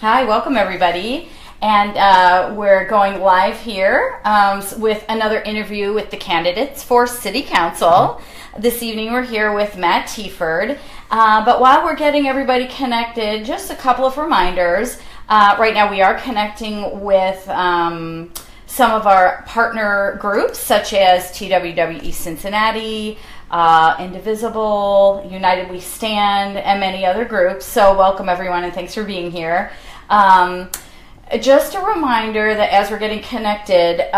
Hi, welcome everybody. And we're going live here with another interview with the candidates for City Council. This evening we're here with Matt Teaford. But while we're getting everybody connected, just a couple of reminders. Right now we are connecting with some of our partner groups, such as TWWE Cincinnati, Indivisible, United We Stand, and many other groups. So welcome everyone and thanks for being here. Just a reminder that as we're getting connected,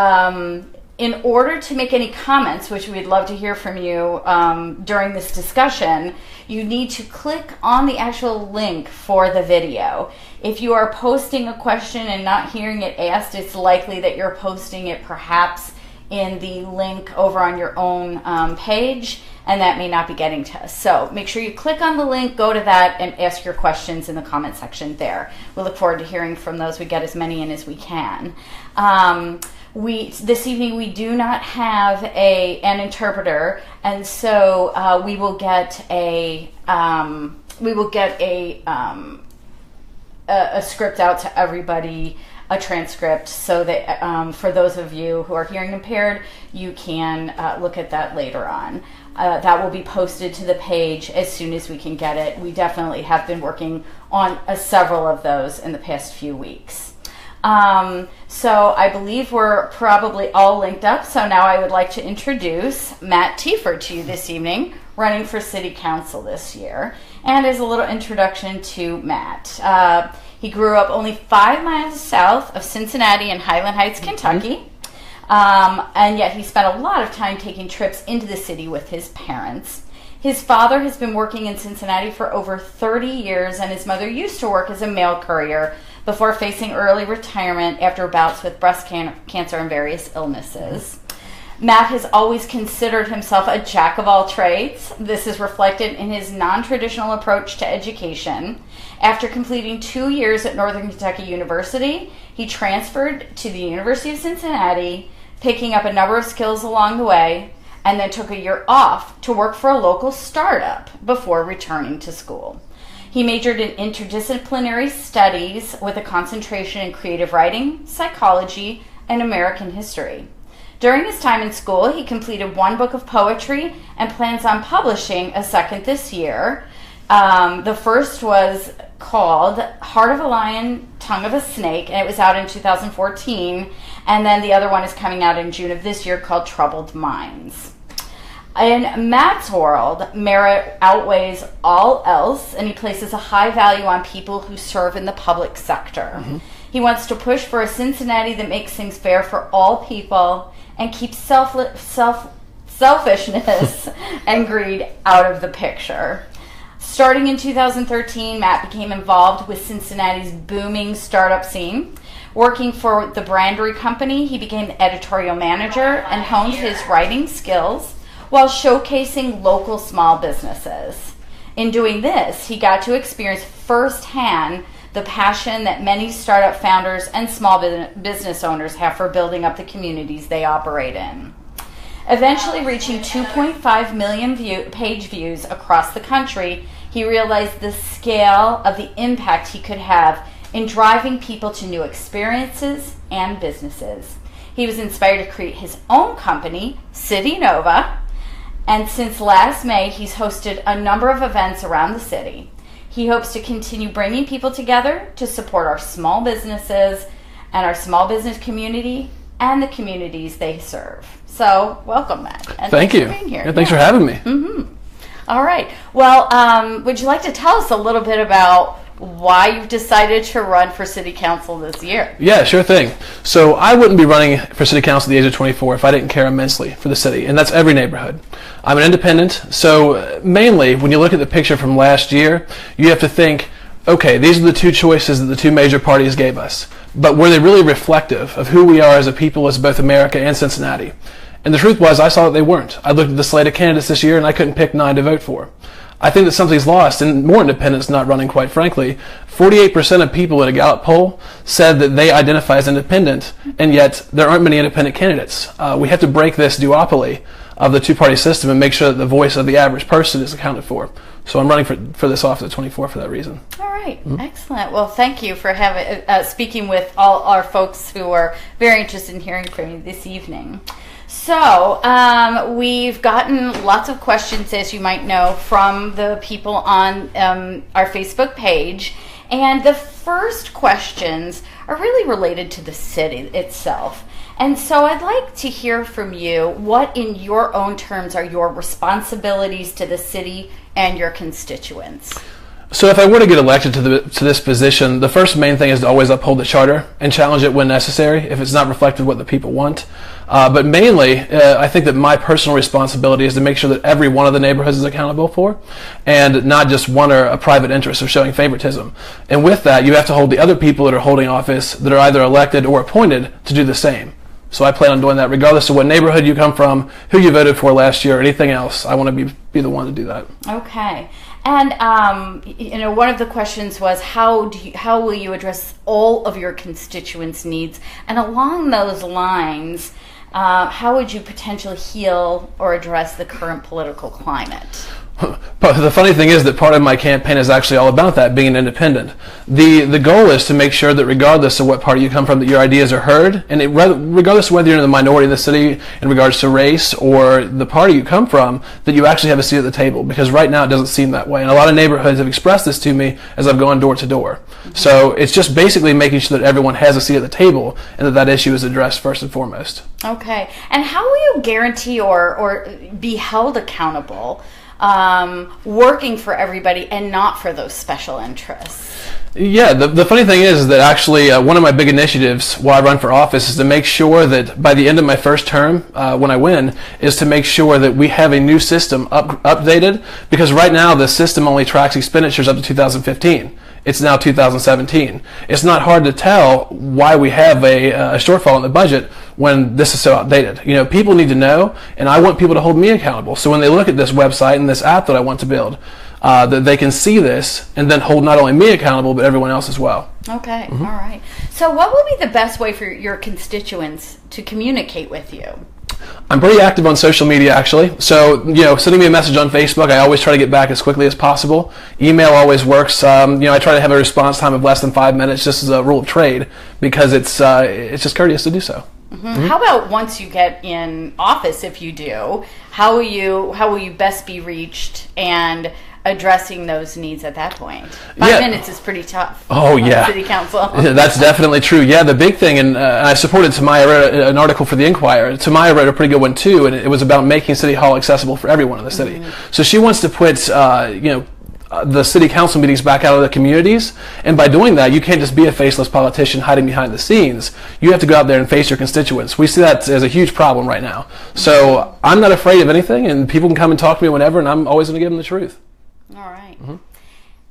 in order to make any comments, which we'd love to hear from you during this discussion, you need to click on the actual link for the video. If you are posting a question and not hearing it asked, it's likely that you're posting it perhaps in the link over on your own page, and that may not be getting to us. So make sure you click on the link, go to that, and ask your questions in the comment section there. We look forward to hearing from those. We get as many in as we can. This evening we do not have an interpreter, and so we will get a script out to everybody, a transcript, so that for those of you who are hearing impaired, you can look at that later on. That will be posted to the page as soon as we can get it. We definitely have been working on several of those in the past few weeks. So I believe we're probably all linked up. So now I would like to introduce Matt Teaford to you this evening, running for City Council this year. And as a little introduction to Matt, he grew up only 5 miles south of Cincinnati in Highland Heights, Kentucky. And yet he spent a lot of time taking trips into the city with his parents. His father has been working in Cincinnati for over 30 years, and his mother used to work as a mail courier before facing early retirement after bouts with breast cancer and various illnesses. Matt has always considered himself a jack of all trades. This is reflected in his non-traditional approach to education. After completing 2 years at Northern Kentucky University, he transferred to the University of Cincinnati, picking up a number of skills along the way, and then took a year off to work for a local startup before returning to school. He majored in interdisciplinary studies with a concentration in creative writing, psychology, and American history. During his time in school, he completed 1 book of poetry and plans on publishing a second this year. The first was called Heart of a Lion, Tongue of a Snake, and it was out in 2014. And then the other one is coming out in June of this year called Troubled Minds. In Matt's world, merit outweighs all else, and he places a high value on people who serve in the public sector. Mm-hmm. He wants to push for a Cincinnati that makes things fair for all people and keeps selfishness and greed out of the picture. Starting in 2013, Matt became involved with Cincinnati's booming startup scene. Working for the Brandery Company, he became the editorial manager and honed his writing skills while showcasing local small businesses. In doing this, he got to experience firsthand the passion that many startup founders and small business owners have for building up the communities they operate in. Eventually reaching 2.5 million page views across the country, he realized the scale of the impact he could have in driving people to new experiences and businesses. He was inspired to create his own company, City Nova, and since last May, he's hosted a number of events around the city. He hopes to continue bringing people together to support our small businesses and our small business community and the communities they serve. So, welcome, Matt. And Thank you. For being here. Yeah, thanks for having me. Mm-hmm. All right. Well, would you like to tell us a little bit about why you've decided to run for City Council this year? Yeah, sure thing. So I wouldn't be running for City Council at the age of 24 if I didn't care immensely for the city, and that's every neighborhood. I'm an independent, so mainly when you look at the picture from last year, you have to think, okay, these are the 2 choices that the 2 major parties gave us, but were they really reflective of who we are as a people, as both America and Cincinnati? And the truth was, I saw that they weren't. I looked at the slate of candidates this year and I couldn't pick 9 to vote for. I think that something's lost, and more independents not running, quite frankly. 48% of people at a Gallup poll said that they identify as independent, and yet there aren't many independent candidates. We have to break this duopoly of the 2-party system and make sure that the voice of the average person is accounted for. So I'm running for this office at 24 for that reason. All right, excellent. Well, thank you for having speaking with all our folks who are very interested in hearing from you this evening. So we've gotten lots of questions, as you might know, from the people on our Facebook page. And the first questions are really related to the city itself. And so I'd like to hear from you what, in your own terms, are your responsibilities to the city and your constituents? So if I were to get elected to this position, the first main thing is to always uphold the charter and challenge it when necessary if it's not reflected what the people want. But mainly, I think that my personal responsibility is to make sure that every one of the neighborhoods is accountable for, and not just one or a private interest or showing favoritism. And with that, you have to hold the other people that are holding office that are either elected or appointed to do the same. So I plan on doing that regardless of what neighborhood you come from, who you voted for last year, or anything else. I want to be the one to do that. Okay. And one of the questions was how will you address all of your constituents' needs? And along those lines, how would you potentially heal or address the current political climate? But the funny thing is that part of my campaign is actually all about that, being an independent. The goal is to make sure that regardless of what party you come from, that your ideas are heard, and regardless of whether you're in the minority in the city in regards to race or the party you come from, that you actually have a seat at the table. Because right now it doesn't seem that way. And a lot of neighborhoods have expressed this to me as I've gone door to door. So it's just basically making sure that everyone has a seat at the table and that issue is addressed first and foremost. Okay. And how will you guarantee or be held accountable working for everybody and not for those special interests? Yeah, the funny thing is that actually one of my big initiatives while I run for office is to make sure that by the end of my first term, when I win, is to make sure that we have a new system updated, because right now the system only tracks expenditures up to 2015. It's now 2017. It's not hard to tell why we have a shortfall in the budget when this is so outdated. People need to know, and I want people to hold me accountable. So when they look at this website and this app that I want to build, that they can see this and then hold not only me accountable, but everyone else as well. Okay, all right. So what will be the best way for your constituents to communicate with you? I'm pretty active on social media, actually. So, sending me a message on Facebook, I always try to get back as quickly as possible. Email always works. I try to have a response time of less than 5 minutes, just as a rule of trade, because it's just courteous to do so. How about once you get in office, if you do, how will you best be reached and addressing those needs at that point? 5 minutes is pretty tough. Oh, yeah. City Council. That's definitely true. Yeah, the big thing, and I supported Tamaya, wrote an article for the Inquirer. Tamaya wrote a pretty good one too, and it was about making City Hall accessible for everyone in the city. So she wants to put, the city council meetings back out of the communities, and by doing that, you can't just be a faceless politician hiding behind the scenes. You have to go out there and face your constituents. We see that as a huge problem right now. So I'm not afraid of anything, and people can come and talk to me whenever, and I'm always going to give them the truth. All right.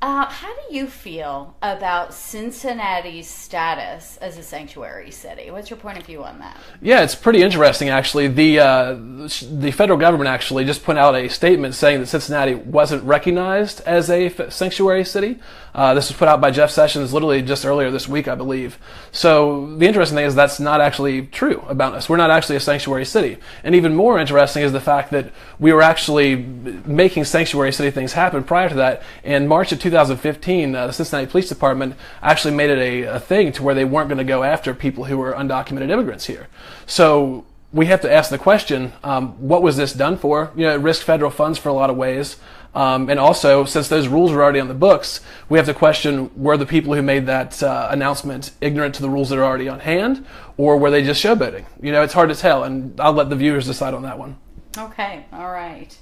How do you feel about Cincinnati's status as a sanctuary city? What's your point of view on that? Yeah, it's pretty interesting, actually. The federal government actually just put out a statement saying that Cincinnati wasn't recognized as a sanctuary city. This was put out by Jeff Sessions literally just earlier this week, I believe. So the interesting thing is that's not actually true about us. We're not actually a sanctuary city. And even more interesting is the fact that we were actually making sanctuary city things happen prior to that. In March of 2015, the Cincinnati Police Department actually made it a thing to where they weren't going to go after people who were undocumented immigrants here. So we have to ask the question, what was this done for? It risked federal funds for a lot of ways. And also, since those rules were already on the books, we have to question, were the people who made that announcement ignorant to the rules that are already on hand, or were they just showboating? It's hard to tell, and I'll let the viewers decide on that one. Okay, all right.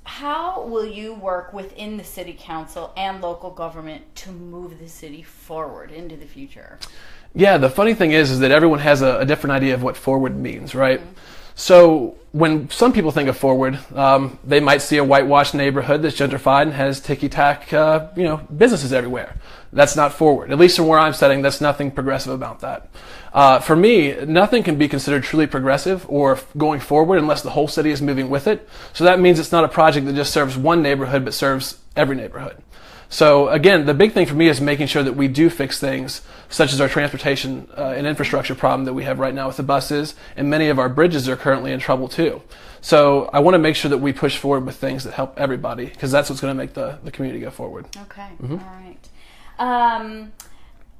How will you work within the city council and local government to move the city forward into the future? Yeah, the funny thing is that everyone has a different idea of what forward means, right? So when some people think of forward, they might see a whitewashed neighborhood that's gentrified and has ticky-tack, businesses everywhere. That's not forward. At least from where I'm sitting, that's nothing progressive about that. For me, nothing can be considered truly progressive or going forward unless the whole city is moving with it. So that means it's not a project that just serves one neighborhood, but serves every neighborhood. So again, the big thing for me is making sure that we do fix things such as our transportation and infrastructure problem that we have right now with the buses, and many of our bridges are currently in trouble too. So I want to make sure that we push forward with things that help everybody, because that's what's going to make the community go forward. Okay, all right.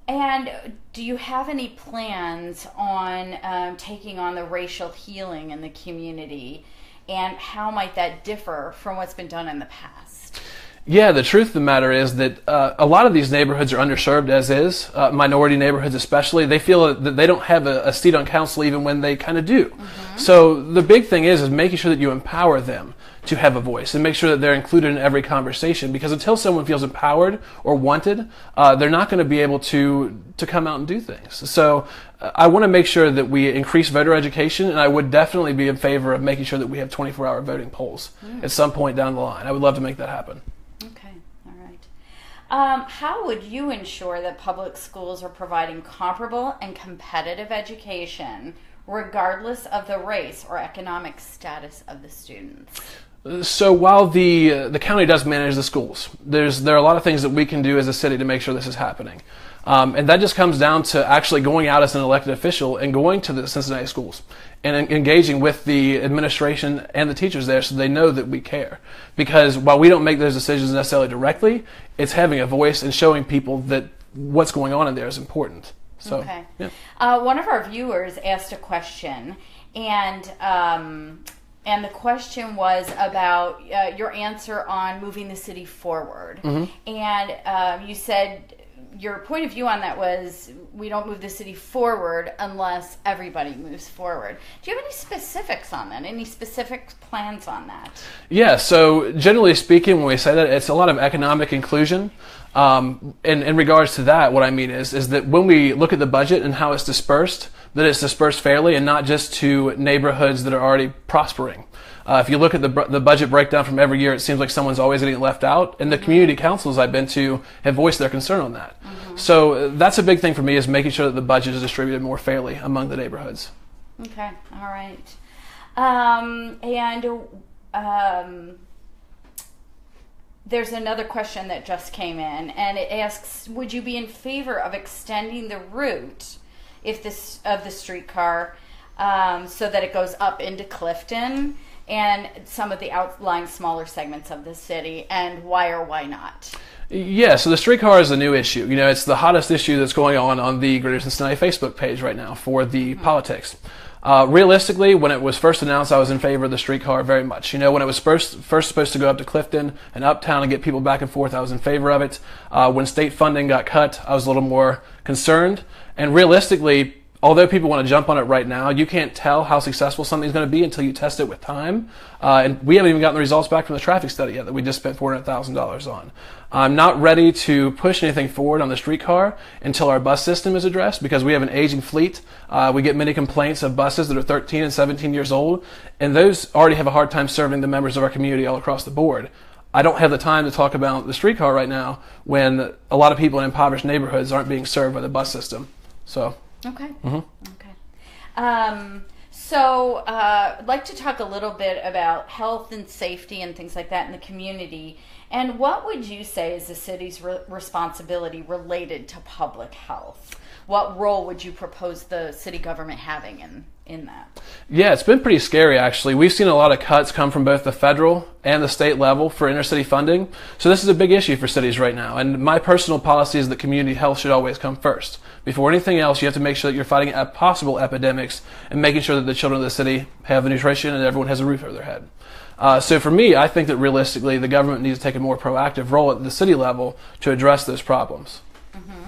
And do you have any plans on taking on the racial healing in the community, and how might that differ from what's been done in the past? Yeah, the truth of the matter is that a lot of these neighborhoods are underserved as is, minority neighborhoods especially. They feel that they don't have a seat on council even when they kind of do. Mm-hmm. So the big thing is making sure that you empower them to have a voice and make sure that they're included in every conversation, because until someone feels empowered or wanted, they're not going to be able to come out and do things. So I want to make sure that we increase voter education, and I would definitely be in favor of making sure that we have 24-hour voting polls at some point down the line. I would love to make that happen. Okay, all right. How would you ensure that public schools are providing comparable and competitive education regardless of the race or economic status of the students? So while the county does manage the schools, there are a lot of things that we can do as a city to make sure this is happening. And that just comes down to actually going out as an elected official and going to the Cincinnati schools and engaging with the administration and the teachers there so they know that we care. Because while we don't make those decisions necessarily directly, it's having a voice and showing people that what's going on in there is important. So, okay. Yeah. One of our viewers asked a question, and the question was about your answer on moving the city forward. Mm-hmm. And you said your point of view on that was we don't move the city forward unless everybody moves forward. Do you have any specifics on that? Any specific plans on that? Yeah, so generally speaking, when we say that, it's a lot of economic inclusion. In regards to that, what I mean is that when we look at the budget and how it's dispersed, that it's dispersed fairly and not just to neighborhoods that are already prospering. If you look at the budget breakdown from every year, it seems like someone's always getting left out, and the community councils I've been to have voiced their concern on that. Mm-hmm. So that's a big thing for me, is making sure that the budget is distributed more fairly among the neighborhoods. Okay, all right. There's another question that just came in, and it asks, would you be in favor of extending the route of the streetcar so that it goes up into Clifton and some of the outlying smaller segments of the city, and why or why not? Yeah, so the streetcar is a new issue. You know, it's the hottest issue that's going on the Greater Cincinnati Facebook page right now for the politics. Realistically, when it was first announced, I was in favor of the streetcar very much. You know, when it was first supposed to go up to Clifton and uptown and get people back and forth, I was in favor of it. When state funding got cut, I was a little more concerned. And realistically, although people want to jump on it right now, you can't tell how successful something's going to be until you test it with time. And we haven't even gotten the results back from the traffic study yet that we just spent $400,000 on. I'm not ready to push anything forward on the streetcar until our bus system is addressed, because we have an aging fleet. We get many complaints of buses that are 13 and 17 years old, and those already have a hard time serving the members of our community all across the board. I don't have the time to talk about the streetcar right now when a lot of people in impoverished neighborhoods aren't being served by the bus system. So. Okay. Mm-hmm. Okay. So I'd like to talk a little bit about health and safety and things like that in the community. And what would you say is the city's responsibility related to public health? What role would you propose the city government having in that? Yeah, it's been pretty scary, actually. We've seen a lot of cuts come from both the federal and the state level for inner city funding. So this is a big issue for cities right now. And my personal policy is that community health should always come first. Before anything else, you have to make sure that you're fighting possible epidemics and making sure that the children of the city have the nutrition and everyone has a roof over their head. So for me, I think that realistically, the government needs to take a more proactive role at the city level to address those problems. Mm-hmm.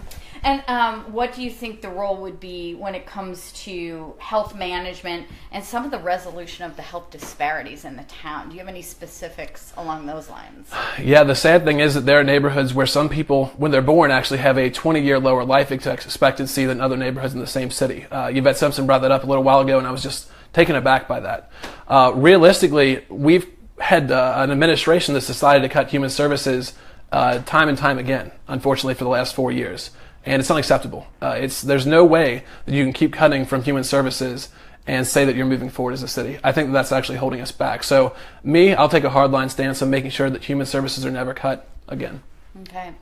And what do you think the role would be when it comes to health management and some of the resolution of the health disparities in the town? Do you have any specifics along those lines? Yeah, the sad thing is that there are neighborhoods where some people, when they're born, actually have a 20-year lower life expectancy than other neighborhoods in the same city. Yvette Simpson brought that up a little while ago, and I was just taken aback by that. Realistically, we've had an administration that's decided to cut human services time and time again, unfortunately, for the last 4 years. And it's unacceptable. There's no way that you can keep cutting from human services and say that you're moving forward as a city. I think that's actually holding us back. So I'll take a hardline stance on making sure that human services are never cut again. Okay.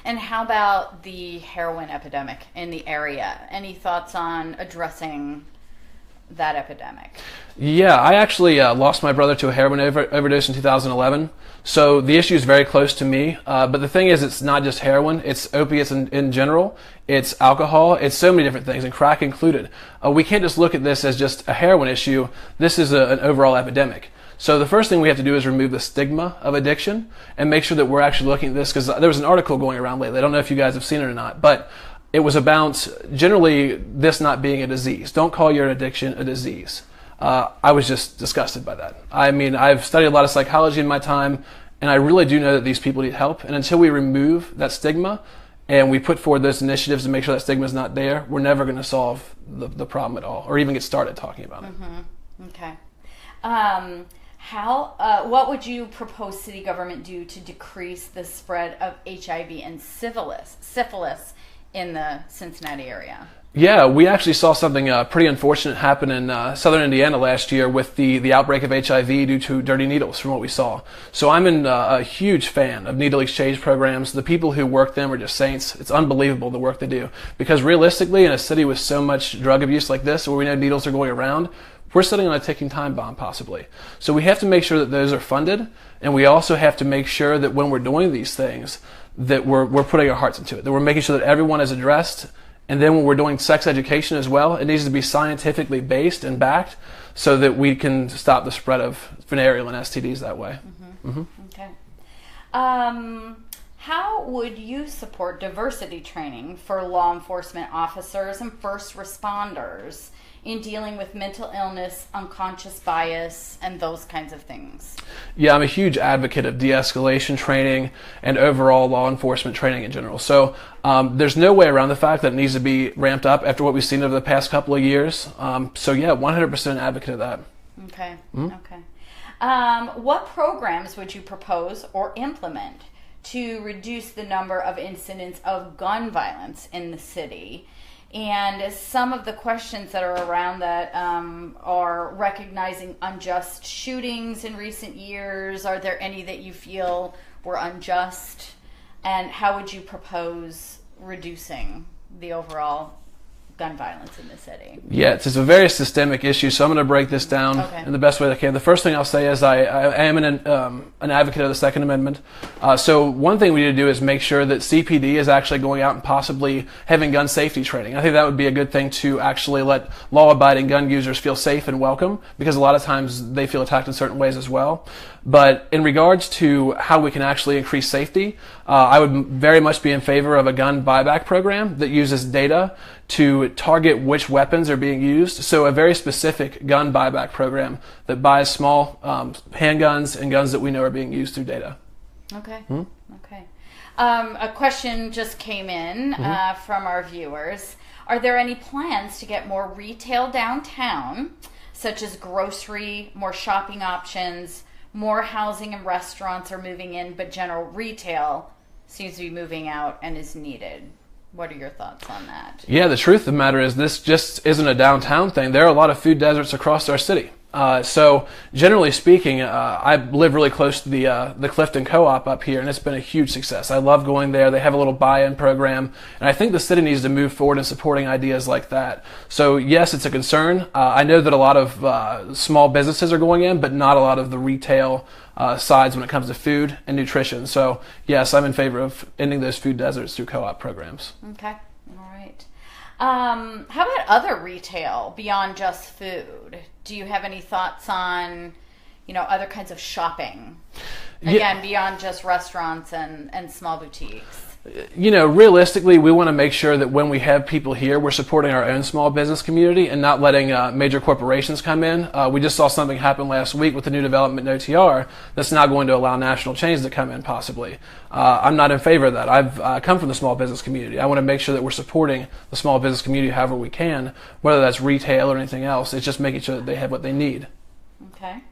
And how about the heroin epidemic in the area? Any thoughts on addressing that epidemic? Yeah, I actually lost my brother to a heroin overdose in 2011. So the issue is very close to me. But the thing is, it's not just heroin. It's opiates in general. It's alcohol. It's so many different things, and crack included. We can't just look at this as just a heroin issue. This is an overall epidemic. So the first thing we have to do is remove the stigma of addiction and make sure that we're actually looking at this, because there was an article going around lately. I don't know if you guys have seen it or not, but it was about generally this not being a disease. Don't call your addiction a disease. I was just disgusted by that. I mean, I've studied a lot of psychology in my time, and I really do know that these people need help. And until we remove that stigma and we put forward those initiatives to make sure that stigma is not there, we're never going to solve the problem at all, or even get started talking about it. Mm-hmm. Okay. What would you propose city government do to decrease the spread of HIV and syphilis in the Cincinnati area? Yeah, we actually saw something pretty unfortunate happen in southern Indiana last year with the outbreak of HIV due to dirty needles, from what we saw. So I'm a huge fan of needle exchange programs. The people who work them are just saints. It's unbelievable the work they do. Because realistically, in a city with so much drug abuse like this, where we know needles are going around, we're sitting on a ticking time bomb, possibly. So we have to make sure that those are funded, and we also have to make sure that when we're doing these things, that we're putting our hearts into it, that we're making sure that everyone is addressed. And then when we're doing sex education as well, it needs to be scientifically based and backed so that we can stop the spread of venereal and STDs that way. Mm-hmm. Mm-hmm. Okay. How would you support diversity training for law enforcement officers and first responders in dealing with mental illness, unconscious bias, and those kinds of things? Yeah, I'm a huge advocate of de-escalation training and overall law enforcement training in general. So there's no way around the fact that it needs to be ramped up after what we've seen over the past couple of years. So yeah, 100% advocate of that. Okay. Mm-hmm. Okay. What programs would you propose or implement to reduce the number of incidents of gun violence in the city? And some of the questions that are around that are recognizing unjust shootings in recent years. Are there any that you feel were unjust? And how would you propose reducing the overall gun violence in the city? Yeah, it's a very systemic issue, so I'm going to break this down in the best way that I can. The first thing I'll say is I am an advocate of the Second Amendment. So one thing we need to do is make sure that CPD is actually going out and possibly having gun safety training. I think that would be a good thing to actually let law-abiding gun users feel safe and welcome, because a lot of times they feel attacked in certain ways as well. But in regards to how we can actually increase safety, I would very much be in favor of a gun buyback program that uses data to target which weapons are being used. So a very specific gun buyback program that buys small handguns and guns that we know are being used through data. Okay. Mm-hmm. Okay. A question just came in from our viewers. Are there any plans to get more retail downtown, such as grocery, more shopping options, more housing and restaurants are moving in, but general retail seems to be moving out and is needed? What are your thoughts on that? Yeah, the truth of the matter is this just isn't a downtown thing. There are a lot of food deserts across our city. So generally speaking, I live really close to the Clifton Co-op up here, and it's been a huge success. I love going there. They have a little buy-in program, and I think the city needs to move forward in supporting ideas like that. So yes, it's a concern. I know that a lot of small businesses are going in, but not a lot of the retail sides when it comes to food and nutrition. So yes, I'm in favor of ending those food deserts through co-op programs. Okay, all right. How about other retail beyond just food? Do you have any thoughts on, other kinds of shopping? Again, beyond just restaurants and small boutiques. Realistically, we want to make sure that when we have people here, we're supporting our own small business community and not letting major corporations come in. We just saw something happen last week with the new development in OTR that's now going to allow national chains to come in, possibly. I'm not in favor of that. I've come from the small business community. I want to make sure that we're supporting the small business community however we can, whether that's retail or anything else. It's just making sure that they have what they need. Okay.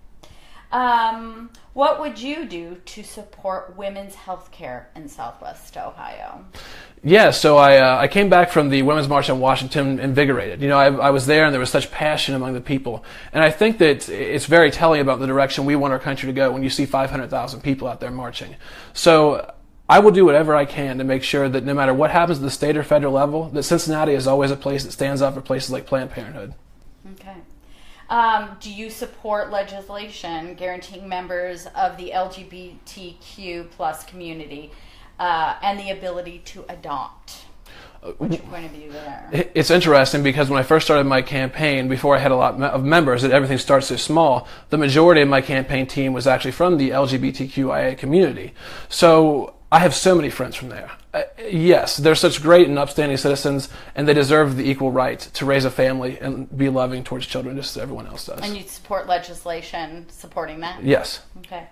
What would you do to support women's health care in Southwest Ohio? Yeah, so I came back from the Women's March on Washington invigorated. I was there and there was such passion among the people. And I think that it's very telling about the direction we want our country to go when you see 500,000 people out there marching. So I will do whatever I can to make sure that no matter what happens at the state or federal level, that Cincinnati is always a place that stands up for places like Planned Parenthood. Okay. Do you support legislation guaranteeing members of the LGBTQ plus community and the ability to adopt? What's your point of view there? It's interesting because when I first started my campaign, before I had a lot of members, and everything starts so small, the majority of my campaign team was actually from the LGBTQIA community. So I have so many friends from there. Yes, they're such great and upstanding citizens, and they deserve the equal right to raise a family and be loving towards children just as everyone else does. And you support legislation supporting that? Yes. Okay.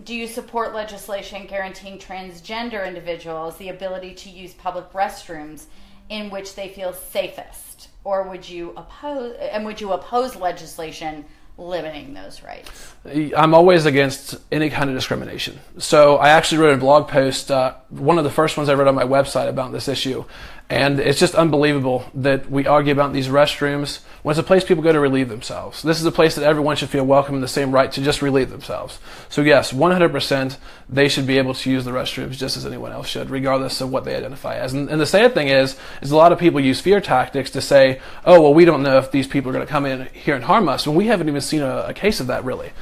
Do you support legislation guaranteeing transgender individuals the ability to use public restrooms in which they feel safest, or would you oppose legislation limiting those rights? I'm always against any kind of discrimination. So I actually wrote a blog post, one of the first ones I wrote on my website about this issue. And it's just unbelievable that we argue about these restrooms when it's a place people go to relieve themselves. This is a place that everyone should feel welcome and the same right to just relieve themselves. So yes, 100% they should be able to use the restrooms just as anyone else should, regardless of what they identify as. And the sad thing is a lot of people use fear tactics to say, oh, well, we don't know if these people are going to come in here and harm us, when we haven't even seen a case of that really.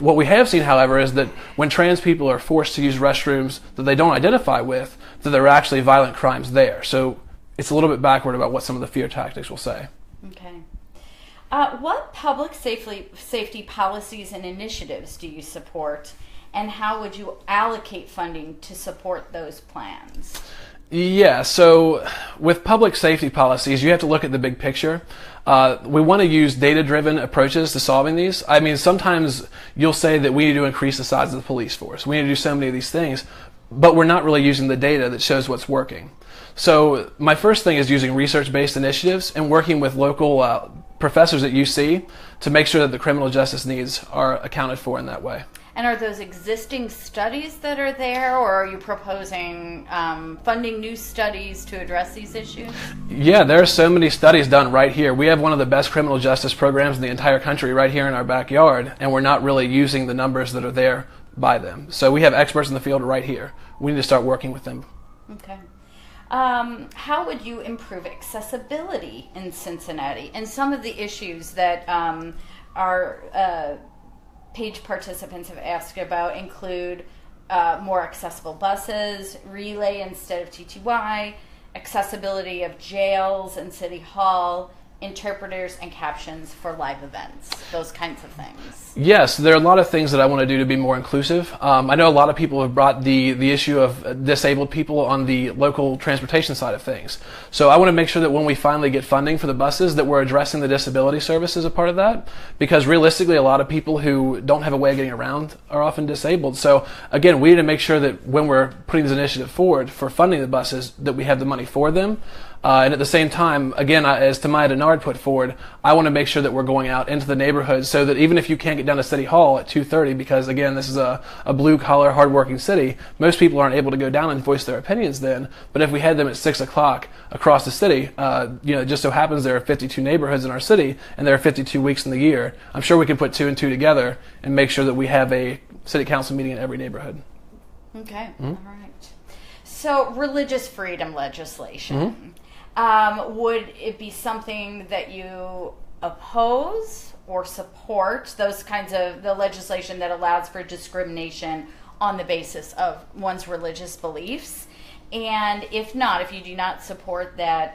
What we have seen, however, is that when trans people are forced to use restrooms that they don't identify with, that there are actually violent crimes there. So it's a little bit backward about what some of the fear tactics will say. Okay. What public safety policies and initiatives do you support, and how would you allocate funding to support those plans? Yeah, so with public safety policies, you have to look at the big picture. We want to use data-driven approaches to solving these. I mean, sometimes you'll say that we need to increase the size of the police force. We need to do so many of these things, but we're not really using the data that shows what's working. So my first thing is using research-based initiatives and working with local professors at UC to make sure that the criminal justice needs are accounted for in that way. And are those existing studies that are there, or are you proposing funding new studies to address these issues? Yeah, there are so many studies done right here. We have one of the best criminal justice programs in the entire country right here in our backyard, and we're not really using the numbers that are there by them. So we have experts in the field right here. We need to start working with them. Okay. How would you improve accessibility in Cincinnati? And some of the issues that our page participants have asked about include more accessible buses, relay instead of TTY, accessibility of jails and City Hall, interpreters and captions for live events, those kinds of things. Yes, there are a lot of things that I want to do to be more inclusive. I know a lot of people have brought the issue of disabled people on the local transportation side of things. So I want to make sure that when we finally get funding for the buses that we're addressing the disability service as a part of that, because realistically a lot of people who don't have a way of getting around are often disabled. So again, we need to make sure that when we're putting this initiative forward for funding the buses that we have the money for them. And at the same time, again, as Tamaya Denard put forward, I want to make sure that we're going out into the neighborhoods so that even if you can't get down to City Hall at 2:30, because again, this is a blue-collar, hard-working city, most people aren't able to go down and voice their opinions then. But if we had them at 6 o'clock across the city, it just so happens there are 52 neighborhoods in our city, and there are 52 weeks in the year. I'm sure we can put 2 and 2 together and make sure that we have a city council meeting in every neighborhood. Okay, all right. So religious freedom legislation. Would it be something that you oppose or support, those kinds of the legislation that allows for discrimination on the basis of one's religious beliefs? And if not, if you do not support that,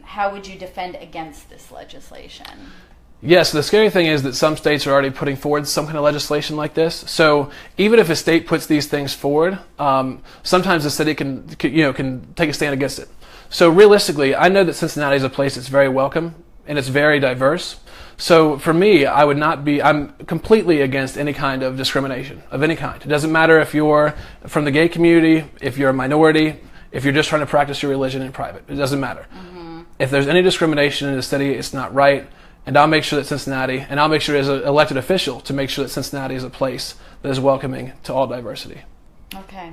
how would you defend against this legislation? Yes, the scary thing is that some states are already putting forward some kind of legislation like this. So even if a state puts these things forward, sometimes the city can take a stand against it. So realistically, I know that Cincinnati is a place that's very welcome and it's very diverse. So for me, I'm completely against any kind of discrimination of any kind. It doesn't matter if you're from the gay community, if you're a minority, if you're just trying to practice your religion in private. It doesn't matter. Mm-hmm. If there's any discrimination in the city, it's not right. And I'll make sure that Cincinnati, and I'll make sure as an elected official to make sure that Cincinnati is a place that is welcoming to all diversity. Okay.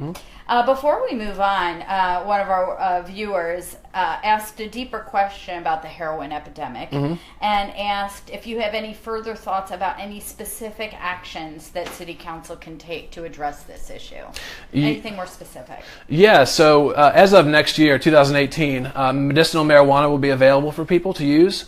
Before we move on, one of our viewers asked a deeper question about the heroin epidemic and asked if you have any further thoughts about any specific actions that City Council can take to address this issue. Anything more specific? Yeah, so as of next year, 2018, medicinal marijuana will be available for people to use.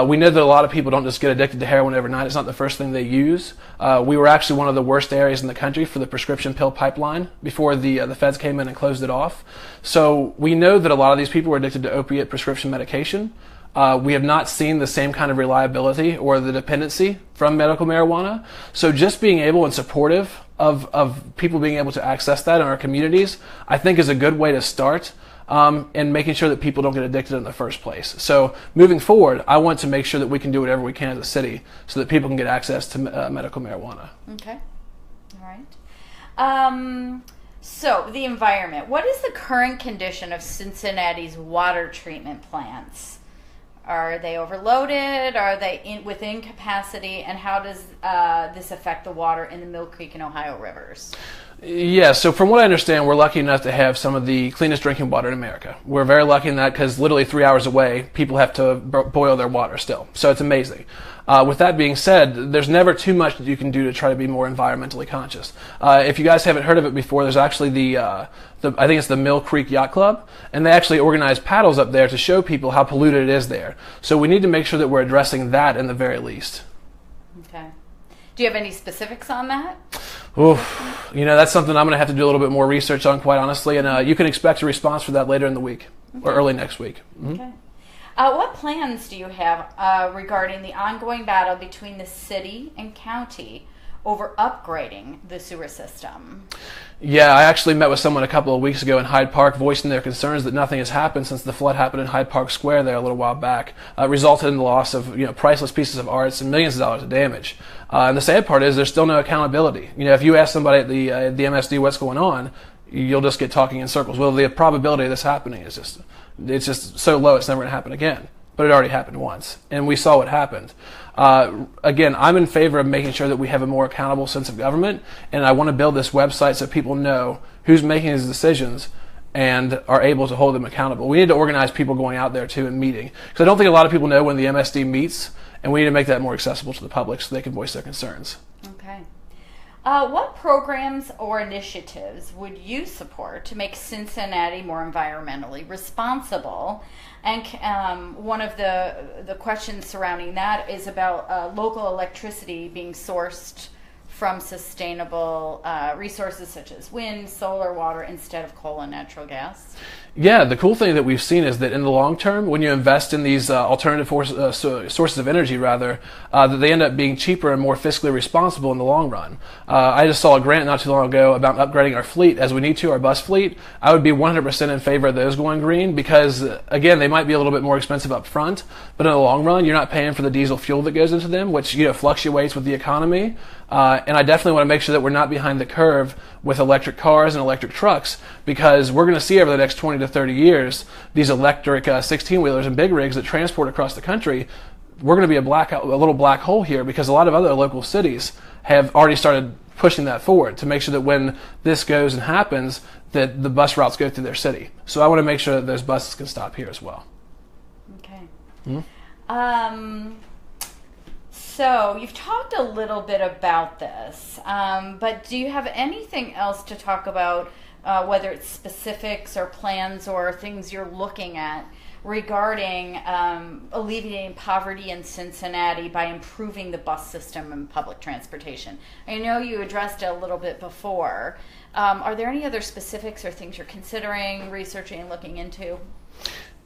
We know that a lot of people don't just get addicted to heroin overnight. It's not the first thing they use. We were actually one of the worst areas in the country for the prescription pill pipeline before the feds came in and closed it off. So we know that a lot of these people were addicted to opiate prescription medication. We have not seen the same kind of reliability or the dependency from medical marijuana. So just being able and supportive of people being able to access that in our communities, I think is a good way to start. And making sure that people don't get addicted in the first place. So moving forward, I want to make sure that we can do whatever we can as a city so that people can get access to medical marijuana. Okay. All right. So the environment. What is the current condition of Cincinnati's water treatment plants? Are they overloaded? Are they within capacity? And how does this affect the water in the Mill Creek and Ohio rivers? Yeah, so from what I understand, we're lucky enough to have some of the cleanest drinking water in America. We're very lucky in that because literally 3 hours away, people have to boil their water still. So it's amazing. With that being said, there's never too much that you can do to try to be more environmentally conscious. If you guys haven't heard of it before, there's actually I think it's the Mill Creek Yacht Club, and they actually organize paddles up there to show people how polluted it is there. So we need to make sure that we're addressing that in the very least. Okay. Do you have any specifics on that? Oof, that's something I'm going to have to do a little bit more research on, quite honestly, and you can expect a response for that later in the week or early next week. Okay. What plans do you have regarding the ongoing battle between the city and county over upgrading the sewer system? Yeah, I actually met with someone a couple of weeks ago in Hyde Park voicing their concerns that nothing has happened since the flood happened in Hyde Park Square there a little while back. Resulted in the loss of priceless pieces of art and millions of dollars of damage. And the sad part is there's still no accountability. If you ask somebody at the MSD what's going on, you'll just get talking in circles. Well, the probability of this happening is just so low it's never going to happen again. But it already happened once, and we saw what happened. Again, I'm in favor of making sure that we have a more accountable sense of government, and I want to build this website so people know who's making these decisions and are able to hold them accountable. We need to organize people going out there too and meeting, because I don't think a lot of people know when the MSD meets, and we need to make that more accessible to the public so they can voice their concerns. Okay. What programs or initiatives would you support to make Cincinnati more environmentally responsible? And one of the questions surrounding that is about local electricity being sourced from sustainable resources such as wind, solar, water, instead of coal and natural gas? Yeah, the cool thing that we've seen is that in the long term, when you invest in these alternative sources of energy, that they end up being cheaper and more fiscally responsible in the long run. I just saw a grant not too long ago about upgrading our fleet as we need to, our bus fleet. I would be 100% in favor of those going green because, again, they might be a little bit more expensive up front, but in the long run, you're not paying for the diesel fuel that goes into them, which fluctuates with the economy. And I definitely want to make sure that we're not behind the curve with electric cars and electric trucks, because we're going to see over the next 20 to 30 years these electric 16-wheelers and big rigs that transport across the country. We're going to be a little black hole here because a lot of other local cities have already started pushing that forward to make sure that when this goes and happens, that the bus routes go through their city. So I want to make sure that those buses can stop here as well. Okay. So you've talked a little bit about this, but do you have anything else to talk about, whether it's specifics or plans or things you're looking at regarding alleviating poverty in Cincinnati by improving the bus system and public transportation? I know you addressed it a little bit before. Are there any other specifics or things you're considering, researching, and looking into?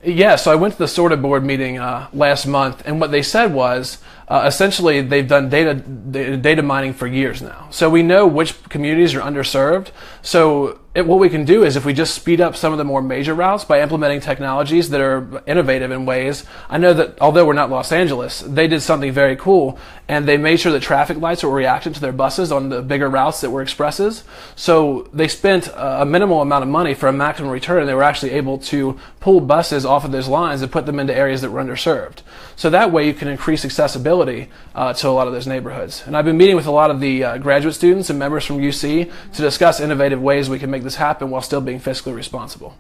Yeah, so I went to the SORTA board meeting last month, and what they said was essentially they've done data mining for years now. So we know which communities are underserved. So what we can do is if we just speed up some of the more major routes by implementing technologies that are innovative in ways. I know that although we're not Los Angeles, they did something very cool, and they made sure that traffic lights were reacting to their buses on the bigger routes that were expresses. So they spent a minimal amount of money for a maximum return, and they were actually able to pull buses off of those lines and put them into areas that were underserved. So that way you can increase accessibility to a lot of those neighborhoods. And I've been meeting with a lot of the graduate students and members from UC to discuss innovative ways we can make make this happen while still being fiscally responsible.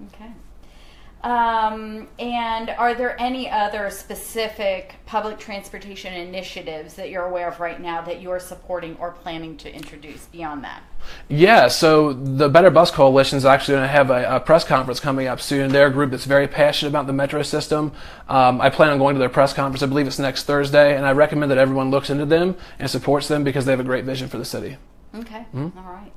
Okay. And are there any other specific public transportation initiatives that you're aware of right now that you're supporting or planning to introduce beyond that? Yeah, so the Better Bus Coalition is actually going to have a press conference coming up soon. They're a group that's very passionate about the metro system. I plan on going to their press conference. I believe it's next Thursday, and I recommend that everyone looks into them and supports them because they have a great vision for the city. Okay, all right.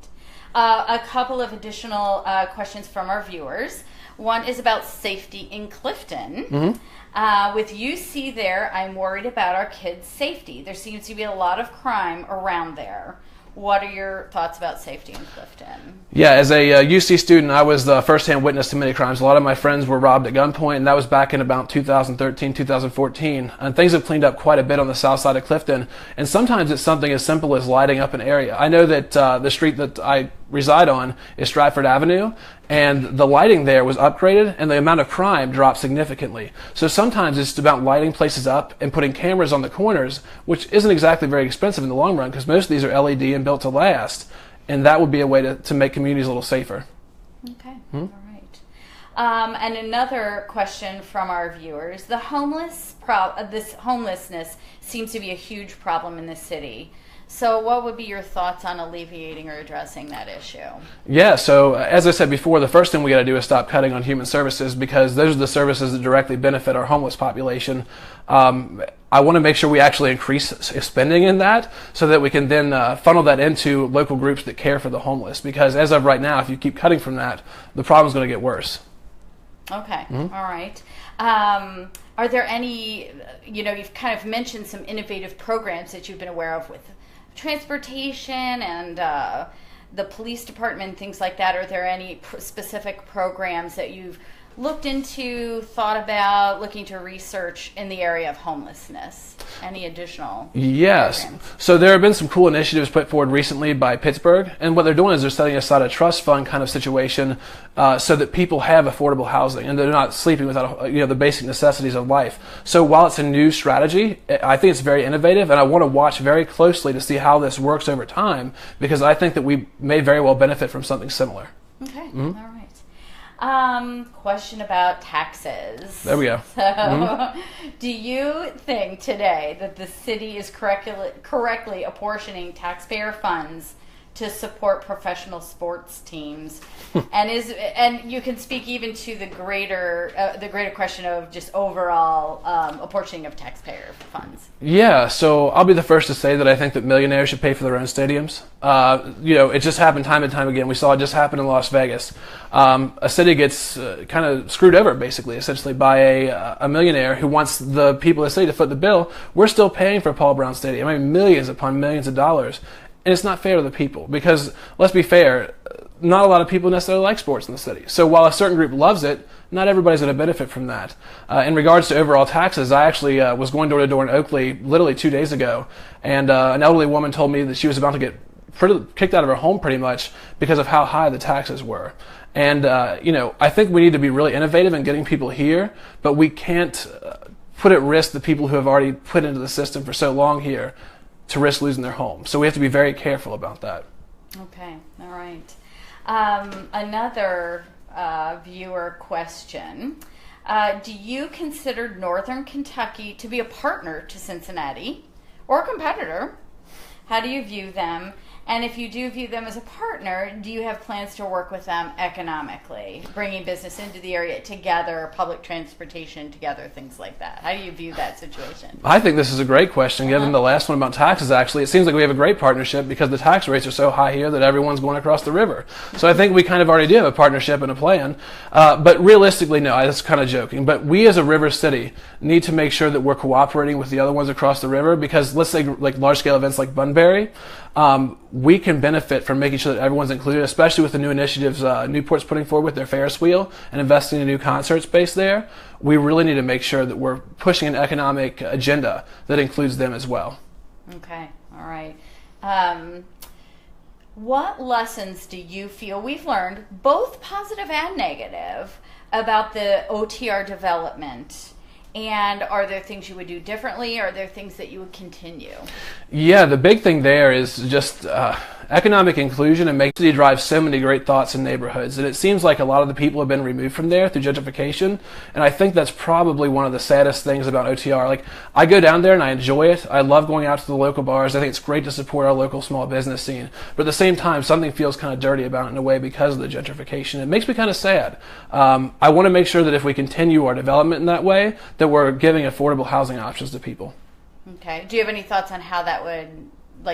A couple of additional questions from our viewers. One is about safety in Clifton. With UC there, I'm worried about our kids' safety. There seems to be a lot of crime around there. What are your thoughts about safety in Clifton? Yeah, as a UC student, I was the first-hand witness to many crimes. A lot of my friends were robbed at gunpoint, and that was back in about 2013, 2014. And things have cleaned up quite a bit on the south side of Clifton. And sometimes it's something as simple as lighting up an area. I know that the street that I reside on is Stratford Avenue, and the lighting there was upgraded, and the amount of crime dropped significantly. So sometimes it's about lighting places up and putting cameras on the corners, which isn't exactly very expensive in the long run, because most of these are LED and built to last, and that would be a way to make communities a little safer. Okay, all right. And another question from our viewers: the this homelessness seems to be a huge problem in the city. So what would be your thoughts on alleviating or addressing that issue? Yeah, so as I said before, the first thing we got to do is stop cutting on human services, because those are the services that directly benefit our homeless population. I want to make sure we actually increase spending in that so that we can then funnel that into local groups that care for the homeless, because as of right now, if you keep cutting from that, the problem's going to get worse. Okay, all right. Are there any, you've kind of mentioned some innovative programs that you've been aware of with transportation and the police department, things like that. Are there any specific programs that you've looked into, thought about, looking to research in the area of homelessness? Any additional programs? So there have been some cool initiatives put forward recently by Pittsburgh, and what they're doing is they're setting aside a trust fund kind of situation so that people have affordable housing and they're not sleeping without the basic necessities of life. So while it's a new strategy, I think it's very innovative, and I want to watch very closely to see how this works over time, because I think that we may very well benefit from something similar. Okay, all right. Question about taxes. There we go. So, do you think today that the city is correctly apportioning taxpayer funds to support professional sports teams? and you can speak even to the greater question of just overall apportioning of taxpayer funds. Yeah, so I'll be the first to say that I think that millionaires should pay for their own stadiums. It just happened time and time again. We saw it just happen in Las Vegas. A city gets kind of screwed over, basically, essentially, by a millionaire who wants the people of the city to foot the bill. We're still paying for Paul Brown Stadium. I mean, millions upon millions of dollars. And it's not fair to the people, because, let's be fair, not a lot of people necessarily like sports in the city. So while a certain group loves it, not everybody's going to benefit from that. In regards to overall taxes, I actually was going door to door in Oakley literally 2 days ago, and an elderly woman told me that she was about to get kicked out of her home pretty much because of how high the taxes were. And, I think we need to be really innovative in getting people here, but we can't put at risk the people who have already put into the system for so long here to risk losing their home. So we have to be very careful about that. Okay, all right. Another viewer question. Do you consider Northern Kentucky to be a partner to Cincinnati or a competitor? How do you view them? And if you do view them as a partner, do you have plans to work with them economically, bringing business into the area together, public transportation together, things like that? How do you view that situation? I think this is a great question, given the last one about taxes, actually. It seems like we have a great partnership because the tax rates are so high here that everyone's going across the river. So I think we kind of already do have a partnership and a plan. But realistically, no, that's kind of joking. But we as a river city need to make sure that we're cooperating with the other ones across the river, because let's say like large-scale events like Bunbury, we can benefit from making sure that everyone's included, especially with the new initiatives Newport's putting forward with their Ferris wheel and investing in a new concert space there. We really need to make sure that we're pushing an economic agenda that includes them as well. Okay, all right. What lessons do you feel we've learned, both positive and negative, about the OTR development? And are there things you would do differently? Or are there things that you would continue? Yeah, the big thing there is just Economic inclusion and making the city drives so many great thoughts in neighborhoods, and it seems like a lot of the people have been removed from there through gentrification, and I think that's probably one of the saddest things about OTR. Like, I go down there and I enjoy it. I love going out to the local bars. I think it's great to support our local small business scene, but at the same time, something feels kind of dirty about it in a way because of the gentrification. It makes me kind of sad. I want to make sure that if we continue our development in that way, that we're giving affordable housing options to people. Okay. Do you have any thoughts on how that would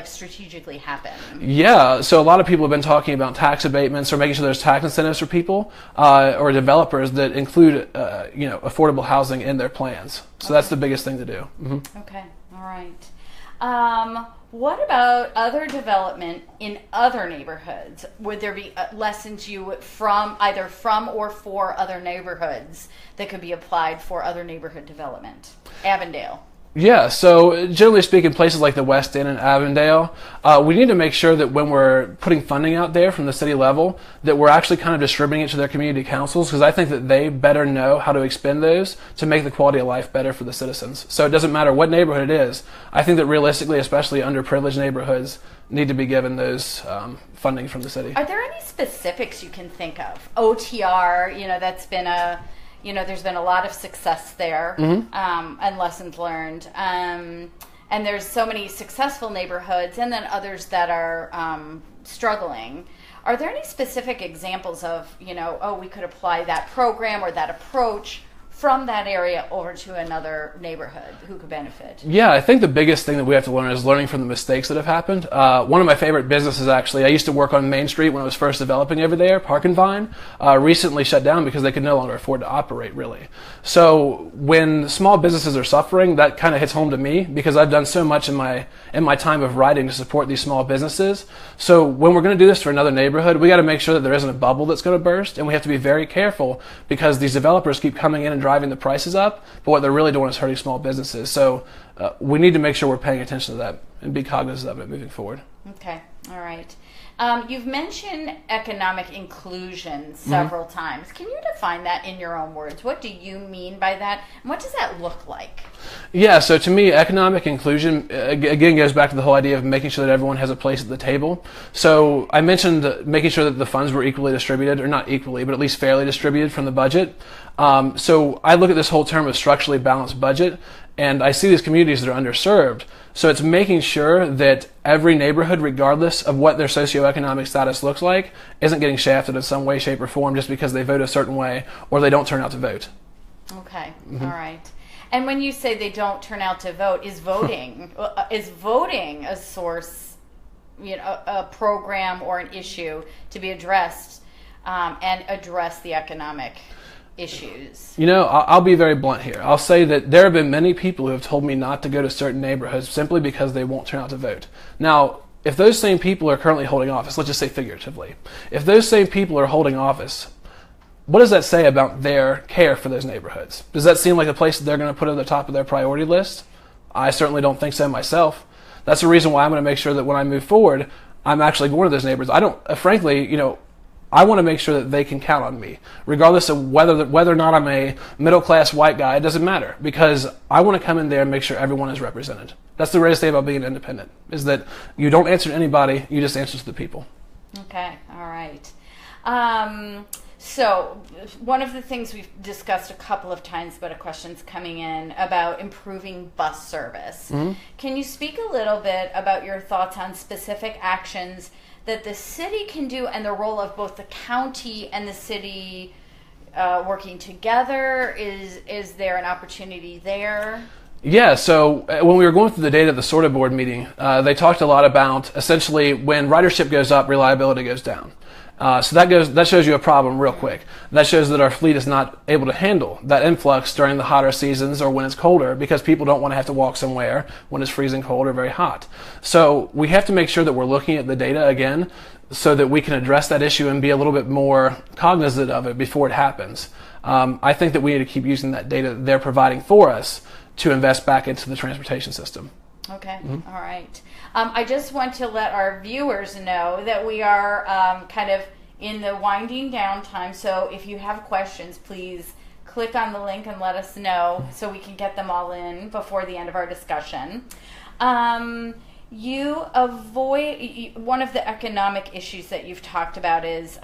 strategically happen? Yeah, so a lot of people have been talking about tax abatements or making sure there's tax incentives for people or developers that include affordable housing in their plans. So that's the biggest thing to do. Mm-hmm. Okay, all right. What about other development in other neighborhoods? Would there be lessons either from or for other neighborhoods that could be applied for other neighborhood development? Avondale. Yeah, so generally speaking, places like the West End and Avondale, we need to make sure that when we're putting funding out there from the city level, that we're actually kind of distributing it to their community councils, because I think that they better know how to expend those to make the quality of life better for the citizens. So it doesn't matter what neighborhood it is. I think that realistically, especially underprivileged neighborhoods, need to be given those funding from the city. Are there any specifics you can think of? OTR, that's been there's been a lot of success there, and lessons learned. And there's so many successful neighborhoods and then others that are struggling. Are there any specific examples of, we could apply that program or that approach from that area over to another neighborhood who could benefit? Yeah, I think the biggest thing that we have to learn is learning from the mistakes that have happened. One of my favorite businesses, actually, I used to work on Main Street when I was first developing over there, Park and Vine, recently shut down because they could no longer afford to operate, really. So when small businesses are suffering, that kind of hits home to me because I've done so much in my time of writing to support these small businesses. So when we're going to do this for another neighborhood, we got to make sure that there isn't a bubble that's going to burst, and we have to be very careful because these developers keep coming in and driving the prices up, but what they're really doing is hurting small businesses. So we need to make sure we're paying attention to that and be cognizant of it moving forward. Okay, all right. You've mentioned economic inclusion several times. Can you define that in your own words? What do you mean by that, and what does that look like? Yeah, so to me, economic inclusion, again, goes back to the whole idea of making sure that everyone has a place at the table. So I mentioned making sure that the funds were equally distributed, or not equally, but at least fairly distributed from the budget. So I look at this whole term of structurally balanced budget, and I see these communities that are underserved. So it's making sure that every neighborhood, regardless of what their socioeconomic status looks like, isn't getting shafted in some way, shape, or form just because they vote a certain way or they don't turn out to vote. Okay. All right. And when you say they don't turn out to vote, is voting a source, a program or an issue to be addressed and address the economic issues? I'll be very blunt here. I'll say that there have been many people who have told me not to go to certain neighborhoods simply because they won't turn out to vote. Now, if those same people are currently holding office, let's just say figuratively, if those same people are holding office, what does that say about their care for those neighborhoods? Does that seem like a place that they're going to put at the top of their priority list? I certainly don't think so myself. That's the reason why I'm going to make sure that when I move forward, I'm actually going to those neighborhoods. I want to make sure that they can count on me, regardless of whether or not I'm a middle-class white guy. It doesn't matter, because I want to come in there and make sure everyone is represented. That's the greatest thing about being independent, is that you don't answer to anybody, you just answer to the people. Okay, all right. So one of the things we've discussed a couple of times, but a question's coming in about improving bus service. Mm-hmm. Can you speak a little bit about your thoughts on specific actions that the city can do and the role of both the county and the city working together? Is there an opportunity there? Yeah, so when we were going through the data at the SORTA board meeting, they talked a lot about essentially when ridership goes up, reliability goes down. So that shows you a problem real quick. That shows that our fleet is not able to handle that influx during the hotter seasons or when it's colder, because people don't want to have to walk somewhere when it's freezing cold or very hot. So we have to make sure that we're looking at the data again so that we can address that issue and be a little bit more cognizant of it before it happens. I think that we need to keep using that data that they're providing for us to invest back into the transportation system. Okay, all right. I just want to let our viewers know that we are kind of in the winding down time, so if you have questions, please click on the link and let us know so we can get them all in before the end of our discussion. You avoid one of the economic issues that you've talked about is,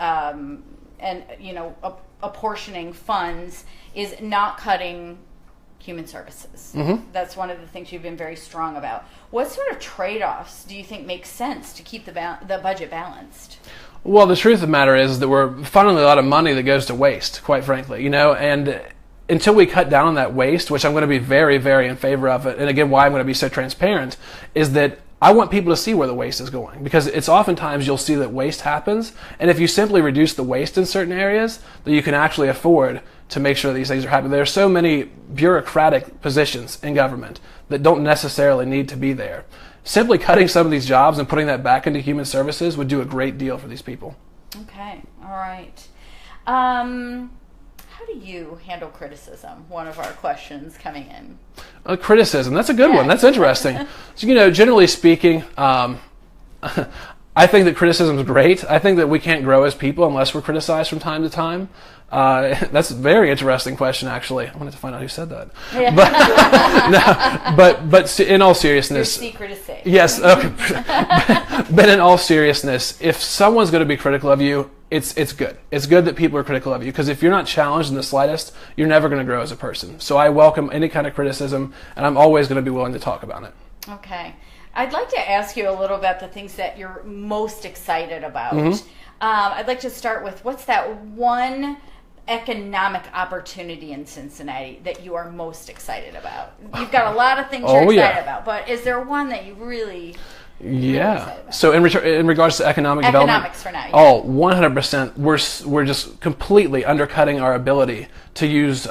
apportioning funds is not cutting human services. Mm-hmm. That's one of the things you've been very strong about. What sort of trade-offs do you think make sense to keep the budget balanced? Well, the truth of the matter is that we're funneling a lot of money that goes to waste, quite frankly, and until we cut down on that waste, which I'm going to be very, very in favor of it, and again, why I'm going to be so transparent, is that I want people to see where the waste is going, because it's oftentimes you'll see that waste happens, and if you simply reduce the waste in certain areas, then you can actually afford to make sure that these things are happening. There are so many bureaucratic positions in government that don't necessarily need to be there. Simply cutting some of these jobs and putting that back into human services would do a great deal for these people. Okay, all right. How do you handle criticism? One of our questions coming in. Criticism, that's a good one. That's interesting. So, generally speaking, I think that criticism is great. I think that we can't grow as people unless we're criticized from time to time. That's a very interesting question, actually. I wanted to find out who said that. Yeah. But in all seriousness, your secret is safe. Yes. Okay. But in all seriousness, if someone's going to be critical of you, it's good. It's good that people are critical of you, because if you're not challenged in the slightest, you're never going to grow as a person. So I welcome any kind of criticism, and I'm always going to be willing to talk about it. Okay. I'd like to ask you a little about the things that you're most excited about. Mm-hmm. I'd like to start with, what's that one economic opportunity in Cincinnati that you are most excited about? You've got a lot of things you're excited about, but is there one that you really... Yeah. So in regards to economics development, for now. Yeah. Oh, 100%. We're just completely undercutting our ability to use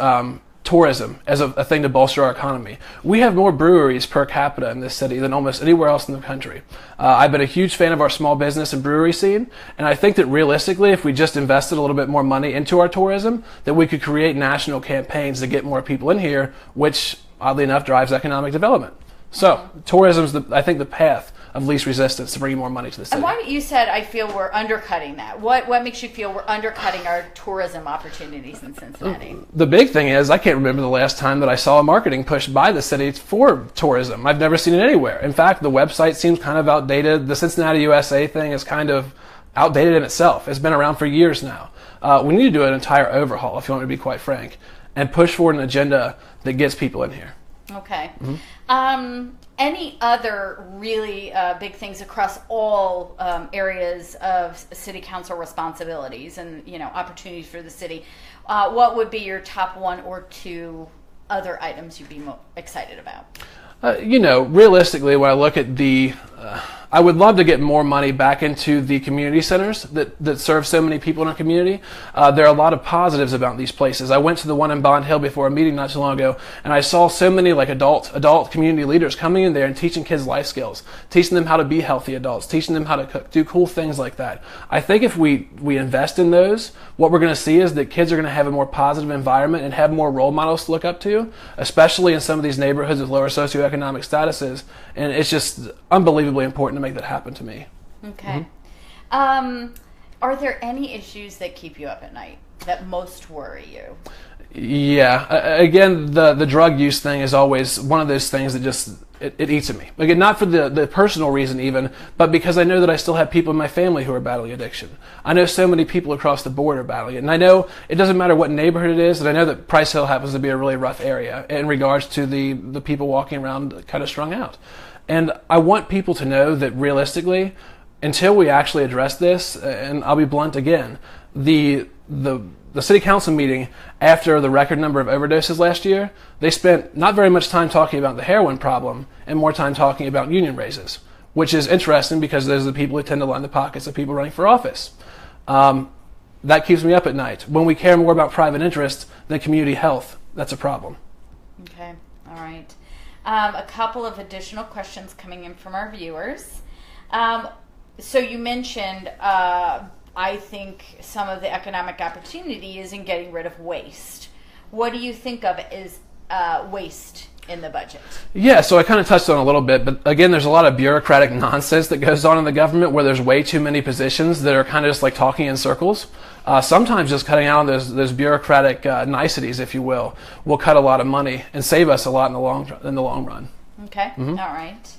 tourism as a thing to bolster our economy. We have more breweries per capita in this city than almost anywhere else in the country. I've been a huge fan of our small business and brewery scene, and I think that realistically, if we just invested a little bit more money into our tourism, that we could create national campaigns to get more people in here, which oddly enough drives economic development. So tourism is, I think, the path of least resistance to bringing more money to the city. And why, you said, I feel we're undercutting that. What makes you feel we're undercutting our tourism opportunities in Cincinnati? The big thing is, I can't remember the last time that I saw a marketing push by the city for tourism. I've never seen it anywhere. In fact, the website seems kind of outdated. The Cincinnati USA thing is kind of outdated in itself. It's been around for years now. We need to do an entire overhaul, if you want me to be quite frank, and push forward an agenda that gets people in here. Okay. Any other really big things across all areas of city council responsibilities and opportunities for the city? What would be your top one or two other items you'd be excited about? Realistically, when I look at I would love to get more money back into the community centers that serve so many people in our community. There are a lot of positives about these places. I went to the one in Bond Hill before a meeting not too long ago, and I saw so many adult community leaders coming in there and teaching kids life skills, teaching them how to be healthy adults, teaching them how to cook, do cool things like that. I think if we invest in those, what we're going to see is that kids are going to have a more positive environment and have more role models to look up to, especially in some of these neighborhoods with lower socioeconomic statuses. And it's just unbelievably important to make that happen to me. Okay. Mm-hmm. Are there any issues that keep you up at night, that most worry you? Yeah. Again, the drug use thing is always one of those things that just, it eats at me. Again, not for the personal reason even, but because I know that I still have people in my family who are battling addiction. I know so many people across the board are battling it. And I know it doesn't matter what neighborhood it is, and I know that Price Hill happens to be a really rough area in regards to the people walking around kind of strung out. And I want people to know that realistically, until we actually address this, and I'll be blunt again, the city council meeting after the record number of overdoses last year, they spent not very much time talking about the heroin problem and more time talking about union raises, which is interesting because those are the people who tend to line the pockets of people running for office. That keeps me up at night. When we care more about private interests than community health, that's a problem. Okay, all right. A couple of additional questions coming in from our viewers. So you mentioned, I think some of the economic opportunity is in getting rid of waste. What do you think of as waste in the budget? Yeah, so I kind of touched on it a little bit, but again, there's a lot of bureaucratic nonsense that goes on in the government where there's way too many positions that are kind of just like talking in circles. Sometimes just cutting out those bureaucratic niceties, if you will cut a lot of money and save us a lot in the long run. Okay, all right.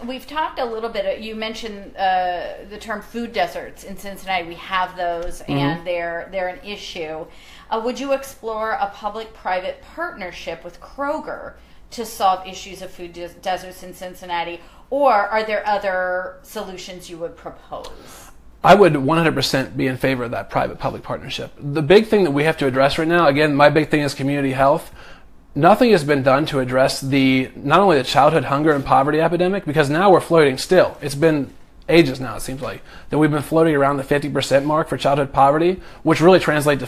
We've talked a little bit. You mentioned the term food deserts in Cincinnati. We have those, and they're an issue. Would you explore a public-private partnership with Kroger to solve issues of food deserts in Cincinnati, or are there other solutions you would propose? I would 100% be in favor of that private-public partnership. The big thing that we have to address right now, again, my big thing is community health. Nothing has been done to address not only the childhood hunger and poverty epidemic, because now we're floating still. It's been ages now, it seems like, that we've been floating around the 50% mark for childhood poverty, which really translates to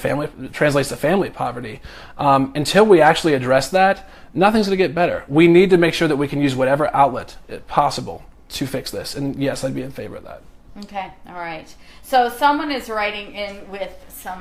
family poverty. Until we actually address that, nothing's going to get better. We need to make sure that we can use whatever outlet possible to fix this. And yes, I'd be in favor of that. Okay, all right. So someone is writing in with some